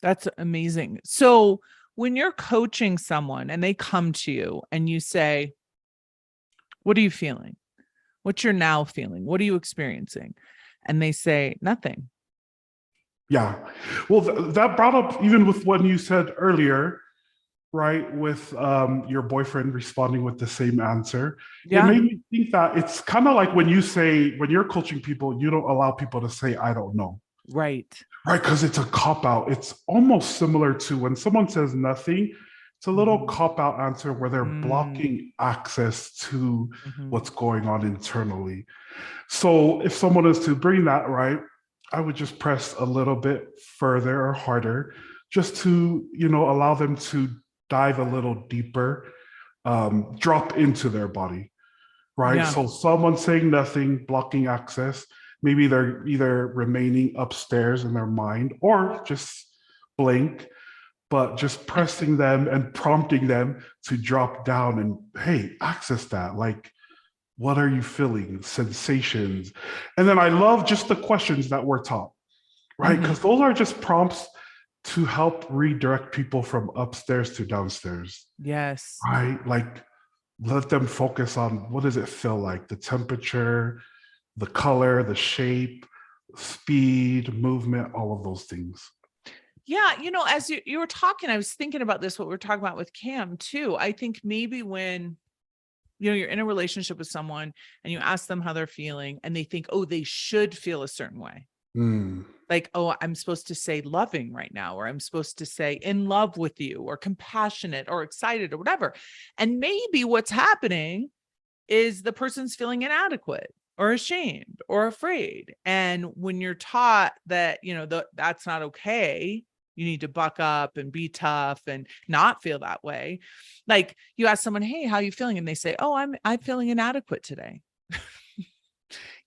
That's amazing. So when you're coaching someone and they come to you and you say, what are you feeling? What's your now feeling? What are you experiencing? And they say nothing. Yeah. Well, that brought up even with what you said earlier, right? With your boyfriend responding with the same answer. Yeah. It made me think that it's kind of like when you're coaching people, you don't allow people to say, I don't know. Right. Right. Because it's a cop-out. It's almost similar to when someone says nothing. It's a little cop-out answer where they're blocking access to what's going on internally. So if someone is to bring that, right, I would just press a little bit further or harder just to, allow them to dive a little deeper, drop into their body, right? Yeah. So someone saying nothing, blocking access, maybe they're either remaining upstairs in their mind or just blank, but just pressing them and prompting them to drop down and, hey, access that. Like, what are you feeling? Sensations. And then I love just the questions that we're taught, right? Because those are just prompts to help redirect people from upstairs to downstairs. Yes. Right? Like, let them focus on what does it feel like? The temperature, the color, the shape, speed, movement, all of those things. Yeah, as you were talking, I was thinking about this, what we were talking about with Cam too. I think maybe when, you're in a relationship with someone and you ask them how they're feeling and they think, oh, they should feel a certain way. Like, oh, I'm supposed to say loving right now, or I'm supposed to say in love with you, or compassionate, or excited, or whatever. And maybe what's happening is the person's feeling inadequate or ashamed or afraid. And when you're taught that, that's not okay, you need to buck up and be tough and not feel that way. Like you ask someone, hey, how are you feeling? And they say, oh, I'm feeling inadequate today.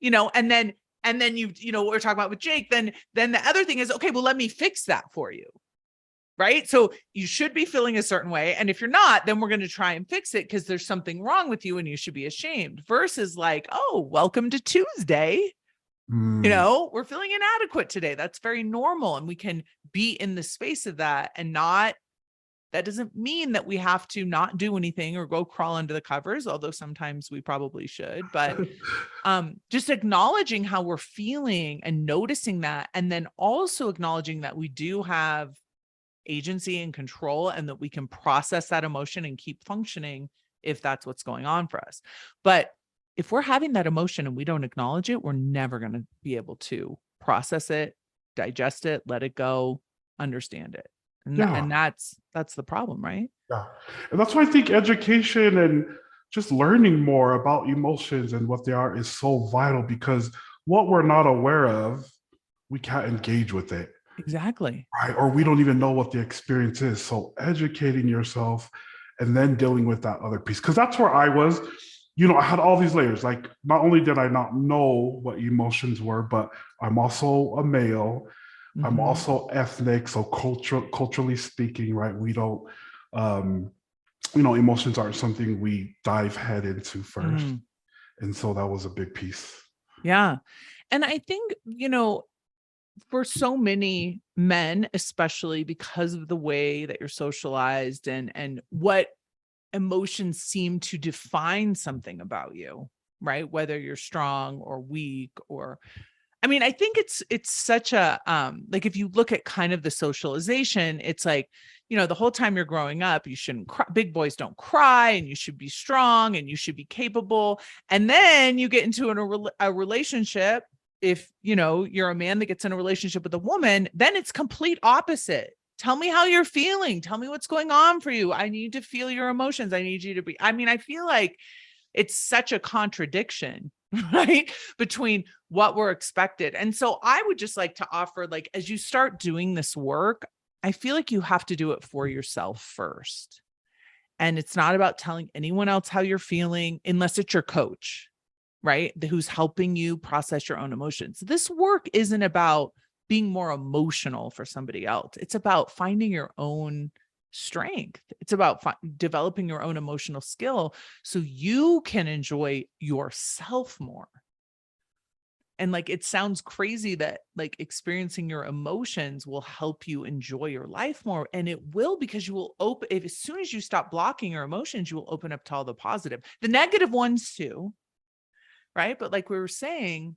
And then And then what we're talking about with Jake, then the other thing is, okay, well, let me fix that for you. Right. So you should be feeling a certain way. And if you're not, then we're going to try and fix it because there's something wrong with you and you should be ashamed, versus like, oh, welcome to Tuesday. We're feeling inadequate today. That's very normal. And we can be in the space of that and not, that doesn't mean that we have to not do anything or go crawl under the covers, although sometimes we probably should, but just acknowledging how we're feeling and noticing that. And then also acknowledging that we do have agency and control and that we can process that emotion and keep functioning if that's what's going on for us. But if we're having that emotion and we don't acknowledge it, we're never going to be able to process it, digest it, let it go, understand it. And that's the problem, right? Yeah. And that's why I think education and just learning more about emotions and what they are is so vital, because what we're not aware of, we can't engage with it. Exactly. Right. Or we don't even know what the experience is. So educating yourself and then dealing with that other piece. Because that's where I was, I had all these layers. Like, not only did I not know what emotions were, but I'm also a male. Mm-hmm. I'm also ethnic. So culturally speaking, right, we don't, emotions aren't something we dive head into first. And so that was a big piece. Yeah. And I think, for so many men, especially because of the way that you're socialized and what emotions seem to define something about you, right? Whether you're strong or weak, or, I mean, I think it's such a, like, if you look at kind of the socialization, it's like, the whole time you're growing up, you shouldn't cry. Big boys don't cry, and you should be strong and you should be capable. And then you get into a relationship. If, you're a man that gets in a relationship with a woman, then it's complete opposite. Tell me how you're feeling. Tell me what's going on for you. I need to feel your emotions. I need you to be, I feel like it's such a contradiction, right? Between what we're expected. And so I would just like to offer, like, as you start doing this work, I feel like you have to do it for yourself first. And it's not about telling anyone else how you're feeling, unless it's your coach, right? Who's helping you process your own emotions. This work isn't about being more emotional for somebody else. It's about finding your own strength. It's about developing your own emotional skill so you can enjoy yourself more. And like, it sounds crazy that like experiencing your emotions will help you enjoy your life more. And it will, because you will as soon as you stop blocking your emotions, you will open up to all the positive, the negative ones too. Right. But like we were saying,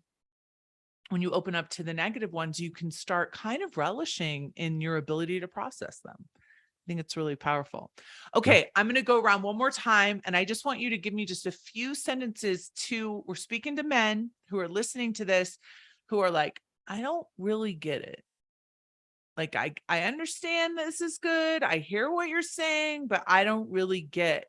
when you open up to the negative ones, you can start kind of relishing in your ability to process them. I think it's really powerful. Okay. I'm going to go around one more time. And I just want you to give me just a few sentences we're speaking to men who are listening to this, who are like, I don't really get it. Like, I understand this is good. I hear what you're saying, but I don't really get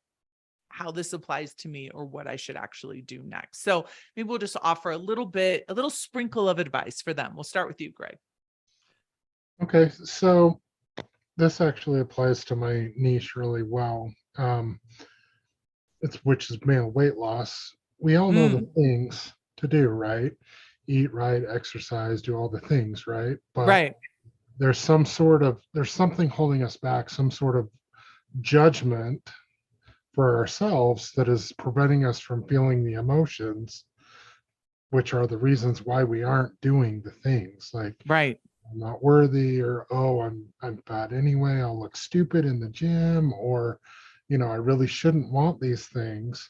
how this applies to me or what I should actually do next. So maybe we'll just offer a little sprinkle of advice for them. We'll start with you, Greg. Okay. So this actually applies to my niche really well. Which is male weight loss. We all know the things to do, right? Eat right, exercise, do all the things, right? But there's something holding us back, some sort of judgment for ourselves that is preventing us from feeling the emotions, which are the reasons why we aren't doing the things. Like, I'm not worthy, or, oh, I'm fat anyway, I'll look stupid in the gym, or, I really shouldn't want these things.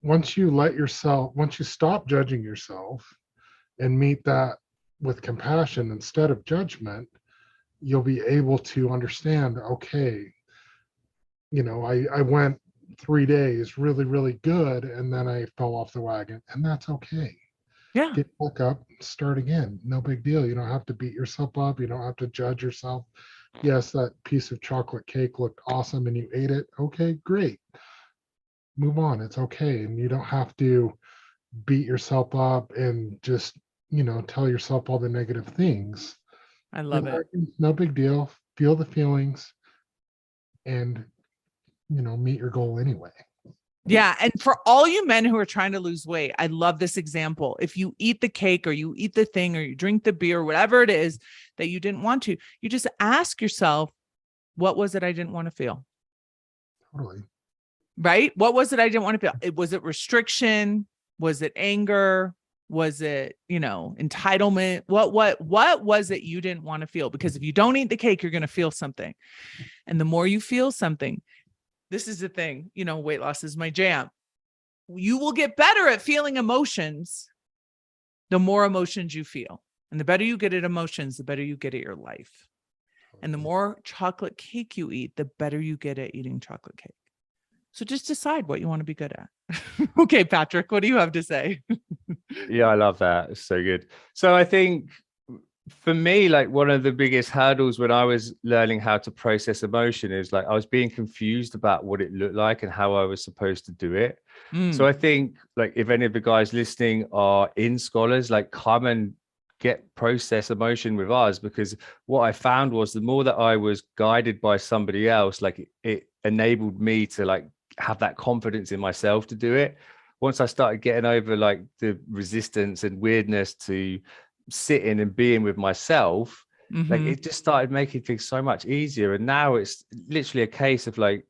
Once you stop judging yourself and meet that with compassion instead of judgment, you'll be able to understand, okay, I went 3 days really, really good, and then I fell off the wagon, and that's okay. Yeah. Get back up, start again. No big deal. You don't have to beat yourself up. You don't have to judge yourself. Yes, that piece of chocolate cake looked awesome and you ate it. Okay, great. Move on. It's okay. And you don't have to beat yourself up and just, tell yourself all the negative things. I love it. No big deal. Feel the feelings and, meet your goal anyway. Yeah. And for all you men who are trying to lose weight, I love this example. If you eat the cake or you eat the thing or you drink the beer, whatever it is that you didn't want to, you just ask yourself, what was it I didn't want to feel? Totally. Right? What was it I didn't want to feel? Was it restriction? Was it anger? Was it, entitlement? What was it you didn't want to feel? Because if you don't eat the cake, you're going to feel something. And the more you feel something, this is the thing, weight loss is my jam. You will get better at feeling emotions the more emotions you feel. And the better you get at emotions, the better you get at your life. And the more chocolate cake you eat, the better you get at eating chocolate cake. So just decide what you want to be good at. Okay, Patrick, what do you have to say? Yeah, I love that. It's so good. So I think for me, like one of the biggest hurdles when I was learning how to process emotion is like I was being confused about what it looked like and how I was supposed to do it. So I think like if any of the guys listening are in Scholars, like come and get process emotion with us, because what I found was the more that I was guided by somebody else, like it enabled me to like have that confidence in myself to do it. Once I started getting over like the resistance and weirdness to sitting and being with myself, like it just started making things so much easier. And now it's literally a case of like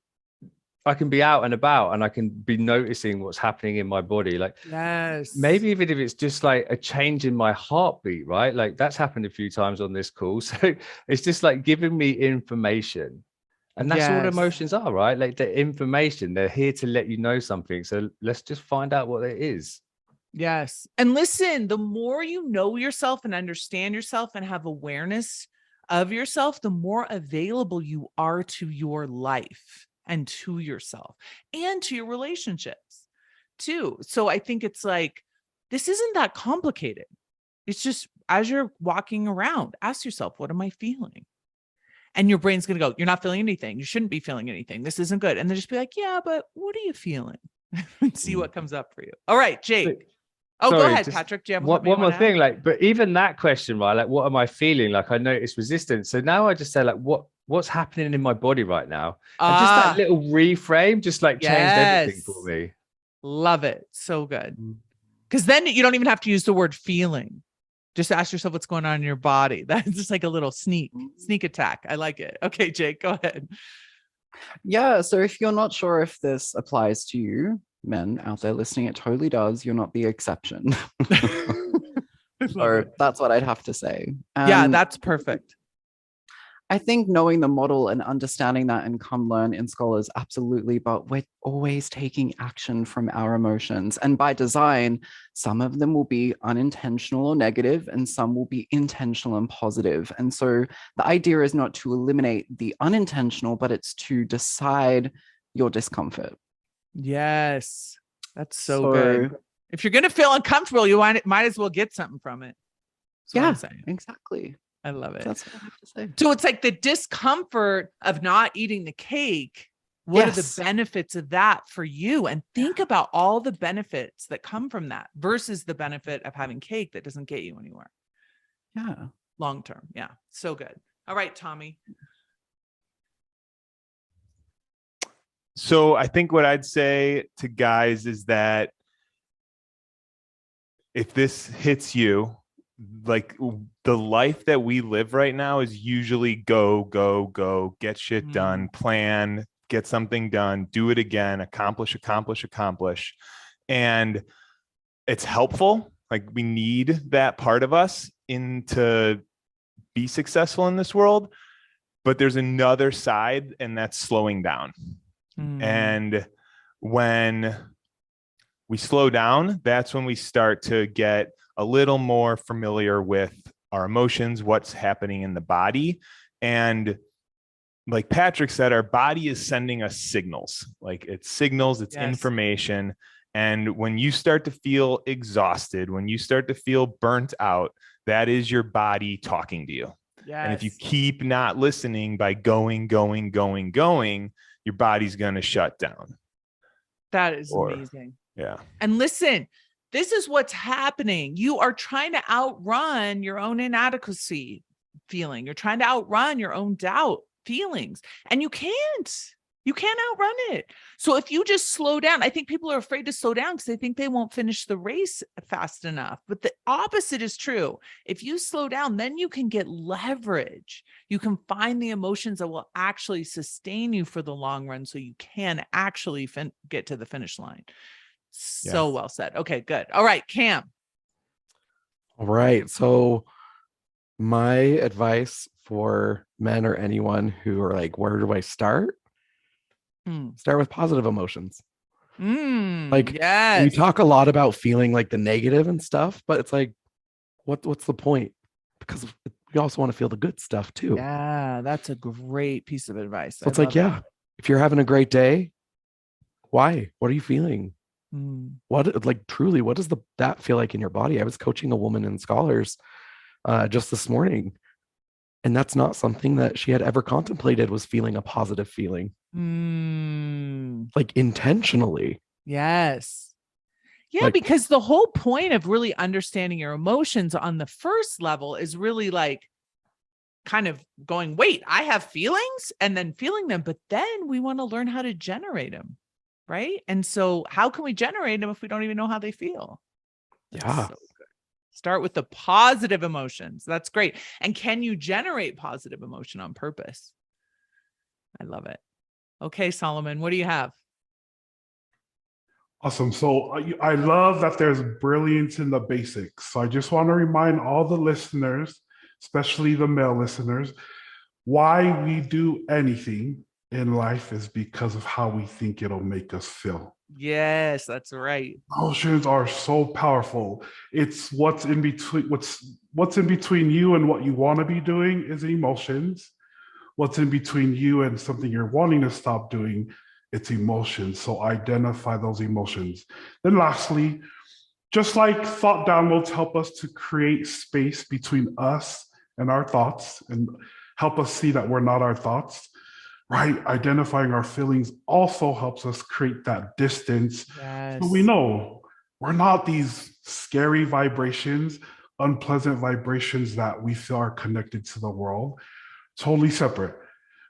I can be out and about and I can be noticing what's happening in my body. Like, yes, maybe even if it's just like a change in my heartbeat, right? Like that's happened a few times on this call. So it's just like giving me information. And that's all emotions are, right? Like the information, they're here to let you know something. So let's just find out what it is. Yes. And listen, the more you know yourself and understand yourself and have awareness of yourself, the more available you are to your life and to yourself and to your relationships too. So I think it's like, this isn't that complicated. It's just as you're walking around, ask yourself, what am I feeling? And your brain's going to go, you're not feeling anything. You shouldn't be feeling anything. This isn't good. And then just be like, yeah, but what are you feeling? And see what comes up for you. All right, Jake. Go ahead, Patrick. Do you have one more thing? Like, but even that question, right? Like, what am I feeling? Like, I noticed resistance. So now I just say, like, what's happening in my body right now? And just that little reframe just like changed everything for me. Love it. So good. Because then you don't even have to use the word feeling. Just ask yourself what's going on in your body. That's just like a little sneak attack. I like it. Okay, Jake, go ahead. Yeah. So if you're not sure if this applies to you, men out there listening, it totally does. You're not the exception. So that's what I'd have to say. Yeah, that's perfect. I think knowing the model and understanding that in Come Learn in Scholars, absolutely. But we're always taking action from our emotions. And by design, some of them will be unintentional or negative, and some will be intentional and positive. And so the idea is not to eliminate the unintentional, but it's to decide your discomfort. Yes, that's so good. If you're going to feel uncomfortable, you might as well get something from it. Yeah, I'm saying. Exactly. I love it. That's what I have to say. So it's like the discomfort of not eating the cake. What are the benefits of that for you? And think about all the benefits that come from that versus the benefit of having cake that doesn't get you anywhere. Yeah. Long term. Yeah. So good. All right, Tommy. So I think what I'd say to guys is that if this hits you, like the life that we live right now is usually go, get shit done, plan, get something done, do it again, accomplish. And it's helpful. Like we need that part of us to be successful in this world. But there's another side, and that's slowing down. And when we slow down, that's when we start to get a little more familiar with our emotions, what's happening in the body. And like Patrick said, our body is sending us signals, like it's signals, it's information. And when you start to feel exhausted, when you start to feel burnt out, that is your body talking to you. And if you keep not listening by going, your body's going to shut down. That is amazing. Yeah. And listen, this is what's happening. You are trying to outrun your own inadequacy feeling. You're trying to outrun your own doubt feelings, and you can't. You can't outrun it. So if you just slow down, I think people are afraid to slow down because they think they won't finish the race fast enough. But the opposite is true. If you slow down, then you can get leverage. You can find the emotions that will actually sustain you for the long run so you can actually get to the finish line. So well said. Okay, good. All right, Cam. All right. So my advice for men or anyone who are like, where do I start? Start with positive emotions. Like, we talk a lot about feeling like the negative and stuff, but it's like, what's the point? Because we also want to feel the good stuff too. Yeah, that's a great piece of advice. So it's like, if you're having a great day, why? What are you feeling? What, like, truly, what does that feel like in your body? I was coaching a woman in Scholars just this morning, and that's not something that she had ever contemplated, was feeling a positive feeling. Like, intentionally. Yes. Yeah, like, because the whole point of really understanding your emotions on the first level is really like kind of going, wait, I have feelings, and then feeling them, but then we want to learn how to generate them. Right. And so how can we generate them if we don't even know how they feel? Yeah. So good. Start with the positive emotions. That's great. And can you generate positive emotion on purpose? I love it. Okay, Solomon, what do you have? Awesome. So I love that there's brilliance in the basics. So I just want to remind all the listeners, especially the male listeners, why we do anything in life is because of how we think it'll make us feel. Yes, that's right. Emotions are so powerful. It's what's in between. What's in between you and what you want to be doing is emotions. What's in between you and something you're wanting to stop doing, it's emotions. So identify those emotions. Then lastly, just like thought downloads help us to create space between us and our thoughts and help us see that we're not our thoughts, right? Identifying our feelings also helps us create that distance. Yes. So we know we're not these scary vibrations, unpleasant vibrations that we feel are connected to the world. Totally separate.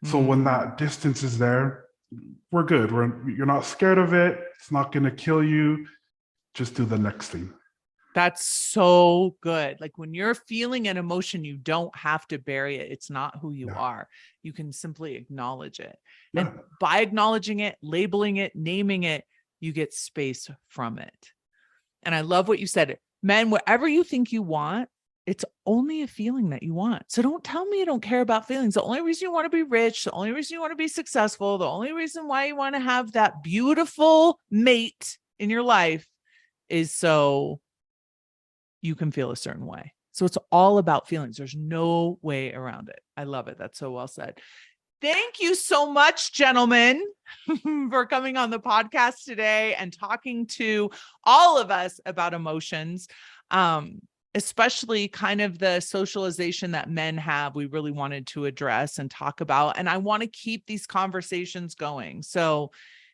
So when that distance is there, we're good. You're not scared of it. It's not going to kill you. Just do the next thing. That's so good. Like, when you're feeling an emotion, you don't have to bury it. It's not who you are. You can simply acknowledge it. And by acknowledging it, labeling it, naming it, you get space from it. And I love what you said. Men, whatever you think you want, it's only a feeling that you want. So don't tell me you don't care about feelings. The only reason you want to be rich, the only reason you want to be successful, the only reason why you want to have that beautiful mate in your life is so you can feel a certain way. So it's all about feelings. There's no way around it. I love it. That's so well said. Thank you so much, gentlemen, for coming on the podcast today and talking to all of us about emotions, especially kind of the socialization that men have. We really wanted to address and talk about, and I want to keep these conversations going. So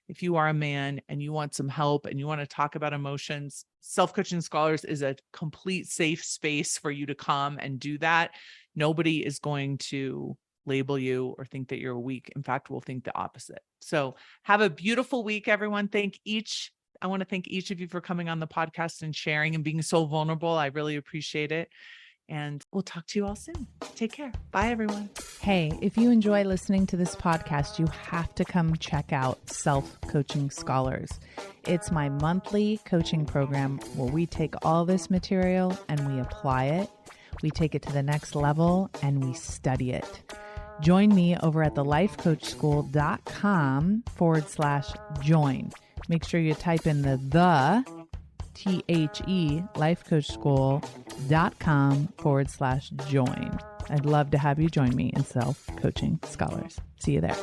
if you are a man and you want some help and you want to talk about emotions, Self-Coaching Scholars is a complete safe space for you to come and do that. Nobody is going to label you or think that you're weak. In fact, we'll think the opposite. So have a beautiful week, everyone. I want to thank each of you for coming on the podcast and sharing and being so vulnerable. I really appreciate it. And we'll talk to you all soon. Take care. Bye, everyone. Hey, if you enjoy listening to this podcast, you have to come check out Self-Coaching Scholars. It's my monthly coaching program where we take all this material and we apply it. We take it to the next level and we study it. Join me over at thelifecoachschool.com/join. Make sure you type in the THE lifecoachschool.com/join. I'd love to have you join me in Self-Coaching Scholars. See you there.